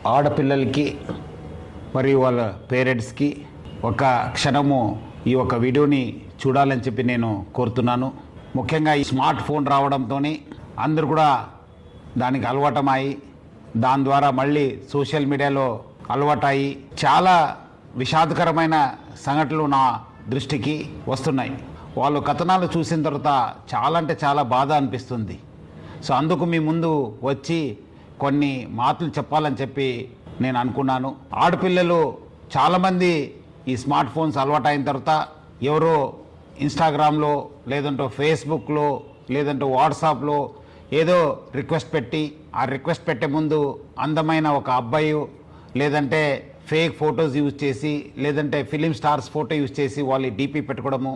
ఆడపిల్లలకి మరియు వాళ్ళ పేరెంట్స్కి ఒక క్షణము ఈ ఒక వీడియోని చూడాలని చెప్పి నేను కోరుతున్నాను. ముఖ్యంగా ఈ స్మార్ట్ ఫోన్ రావడంతో అందరూ కూడా దానికి అలవాటమయ్యి దాని ద్వారా మళ్ళీ సోషల్ మీడియాలో అలవాటయ్యి చాలా విషాదకరమైన సంఘటనలు నా దృష్టికి వస్తున్నాయి. వాళ్ళు కథనాలు చూసిన తర్వాత చాలా అంటే చాలా బాధ అనిపిస్తుంది. సో అందుకు మీ ముందు వచ్చి కొన్ని మాటలు చెప్పాలని చెప్పి నేను అనుకున్నాను. ఆడపిల్లలు చాలామంది ఈ స్మార్ట్ ఫోన్స్ అలవాటు అయిన తర్వాత ఎవరో ఇన్స్టాగ్రామ్లో లేదంటే ఫేస్బుక్లో లేదంటే వాట్సాప్లో ఏదో రిక్వెస్ట్ పెట్టి ఆ రిక్వెస్ట్ పెట్టే ముందు అందమైన ఒక అబ్బాయి లేదంటే ఫేక్ ఫొటోస్ యూజ్ చేసి లేదంటే ఫిలిం స్టార్స్ ఫోటో యూజ్ చేసి వాళ్ళు డీపీ పెట్టుకోవడము,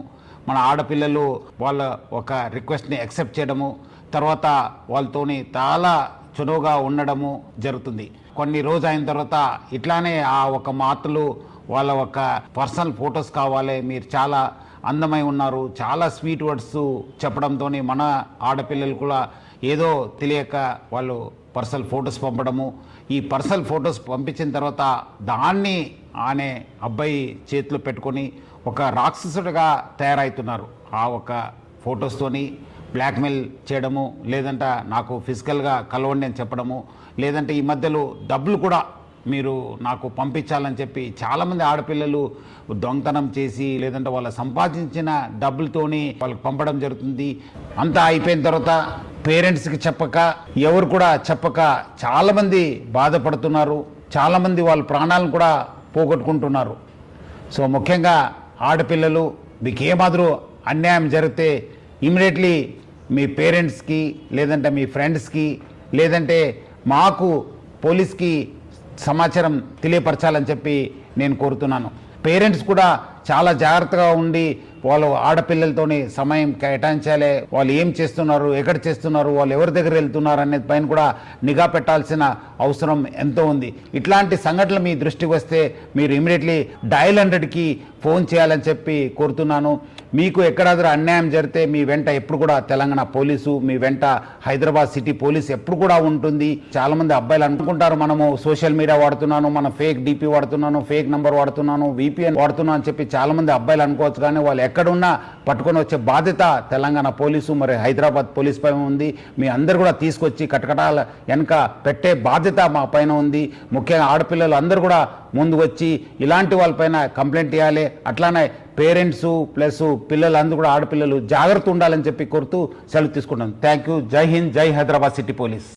మన ఆడపిల్లలు వాళ్ళ ఒక రిక్వెస్ట్ని యాక్సెప్ట్ చేయడము, తర్వాత వాళ్ళతోని చాలా చనువుగా ఉండడము జరుగుతుంది. కొన్ని రోజు అయిన తర్వాత ఇట్లానే ఆ ఒక మాటలు వాళ్ళ ఒక పర్సనల్ ఫొటోస్ కావాలి, మీరు చాలా అందమై ఉన్నారు, చాలా స్వీట్ వర్డ్స్ చెప్పడంతో మన ఆడపిల్లలు కూడా ఏదో తెలియక వాళ్ళు పర్సనల్ ఫొటోస్ పంపడము. ఈ పర్సనల్ ఫొటోస్ పంపించిన తర్వాత దాన్ని ఆనే అబ్బాయి చేతిలో పెట్టుకొని ఒక రాక్షసుడిగా తయారవుతున్నారు. ఆ ఒక ఫొటోస్తోని బ్లాక్మెయిల్ చేయడము, లేదంటే నాకు ఫిజికల్గా కలవండి అని చెప్పడము, లేదంటే ఈ మధ్యలో డబ్బులు కూడా మీరు నాకు పంపించాలని చెప్పి చాలామంది ఆడపిల్లలు దొంగతనం చేసి లేదంటే వాళ్ళ సంపాదించిన డబ్బులతోని వాళ్ళకి పంపడం జరుగుతుంది. అంతా అయిపోయిన తర్వాత పేరెంట్స్కి చెప్పక ఎవరు కూడా చెప్పక చాలామంది బాధపడుతున్నారు, చాలామంది వాళ్ళ ప్రాణాలను కూడా పోగొట్టుకుంటున్నారు. సో ముఖ్యంగా ఆడపిల్లలు మీకు ఏమాదిరూ అన్యాయం జరిగితే ఇమీడియట్లీ మీ పేరెంట్స్కి లేదంటే మీ ఫ్రెండ్స్కి లేదంటే మాకు పోలీస్కి సమాచారం తెలియపరచాలని చెప్పి నేను కోరుతున్నాను. పేరెంట్స్ కూడా చాలా జాగ్రత్తగా ఉండి వాళ్ళు ఆడపిల్లలతోని సమయం కేటాయించాలి. వాళ్ళు ఏం చేస్తున్నారు, ఎక్కడ చేస్తున్నారు, వాళ్ళు ఎవరి దగ్గర వెళ్తున్నారు అనేది పైన కూడా నిఘా పెట్టాల్సిన అవసరం ఎంతో ఉంది. ఇట్లాంటి సంఘటనలు మీ దృష్టికి వస్తే మీరు ఇమీడియట్లీ డయల్ 100కి ఫోన్ చేయాలని చెప్పి కోరుతున్నాను. మీకు ఎక్కడాದರೂ అన్యాయం జరిగితే మీ వెంట ఎప్పుడు కూడా తెలంగాణ పోలీసు, మీ వెంట హైదరాబాద్ సిటీ పోలీసు ఎప్పుడు కూడా ఉంటుంది. చాలామంది అబ్బాయిలు అనుకుంటారు మనము సోషల్ మీడియా వాడుతున్నాను, మనం ఫేక్ డీపీ వాడుతున్నాను, ఫేక్ నంబర్ వాడుతున్నాను, VPN వాడుతున్నాను అని చెప్పి చాలామంది అబ్బాయిలు అనుకోవచ్చు. కానీ వాళ్ళు ఎక్కడున్నా పట్టుకొని వచ్చే బాధ్యత తెలంగాణ పోలీసు మరి హైదరాబాద్ పోలీస్ పైన ఉంది. మీ అందరు కూడా తీసుకొచ్చి కటకటాల వెనక పెట్టే బాధ్యత మా పైన ఉంది. ముఖ్యంగా ఆడపిల్లలు అందరూ కూడా ముందు వచ్చి ఇలాంటి వాళ్ళపైన కంప్లైంట్ ఇవ్వాలి. అట్లానే పేరెంట్స్ ప్లస్ పిల్లలు అందరూ కూడా ఆడపిల్లలు జాగ్రత్త ఉండాలని చెప్పి కోరుతూ సెలవు తీసుకుంటాను. Thank you. జై హింద్, జై హైదరాబాద్ సిటీ పోలీస్.